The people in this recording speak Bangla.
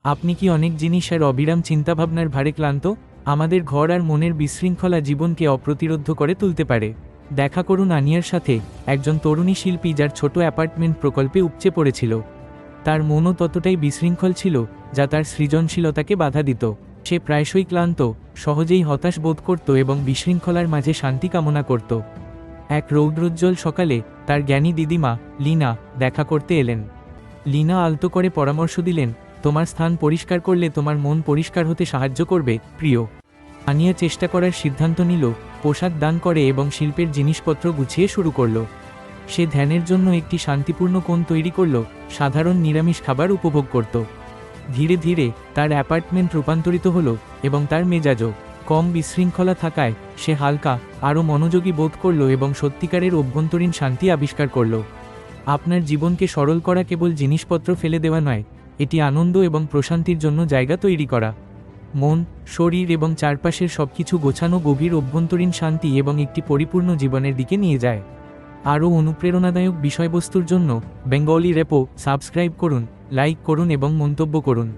আপনি কি অনেক জিনিস আর অবিরাম চিন্তাভাবনার ভারে ক্লান্ত? আমাদের ঘর আর মনের বিশৃঙ্খলা জীবনকে অপ্রতিরোধ্য করে তুলতে পারে। দেখা করুন আনিয়ার সাথে, একজন তরুণী শিল্পী যার ছোট অ্যাপার্টমেন্ট প্রকল্পে উপচে পড়েছিল। তার মনও ততটাই বিশৃঙ্খল ছিল, যা তার সৃজনশীলতাকে বাধা দিত। সে প্রায়শই ক্লান্ত, সহজেই হতাশ বোধ করত এবং বিশৃঙ্খলার মাঝে শান্তি কামনা করত। এক রৌদ্রোজ্জ্বল সকালে তার জ্ঞানী দিদিমা লিনা দেখা করতে এলেন। লিনা আলতো করে পরামর্শ দিলেন, তোমার স্থান পরিষ্কার করলে তোমার মন পরিষ্কার হতে সাহায্য করবে প্রিয়। আনিয়া চেষ্টা করার সিদ্ধান্ত নিল, পোশাক দান করে এবং শিল্পের জিনিসপত্র গুছিয়ে শুরু করল। সে ধ্যানের জন্য একটি শান্তিপূর্ণ কোণ তৈরি করল, সাধারণ নিরামিষ খাবার উপভোগ করত। ধীরে ধীরে তার অ্যাপার্টমেন্ট রূপান্তরিত হলো এবং তার মেজাজও কম বিশৃঙ্খলা থাকায় সে হালকা, আরও মনোযোগী বোধ করল এবং সত্যিকারের অভ্যন্তরীণ শান্তি আবিষ্কার করল। আপনার জীবনকে সরল করা কেবল জিনিসপত্র ফেলে দেওয়া নয়, এটি আনন্দ এবং প্রশান্তির জন্য জায়গা তৈরি করা। মন, শরীর এবং চারপাশের সবকিছু গোছানো গভীর অভ্যন্তরীণ শান্তি এবং একটি পরিপূর্ণ জীবনের দিকে নিয়ে যায়। আরও অনুপ্রেরণাদায়ক বিষয়বস্তুর জন্য বেঙ্গলি রেপো সাবস্ক্রাইব করুন, লাইক করুন এবং মন্তব্য করুন।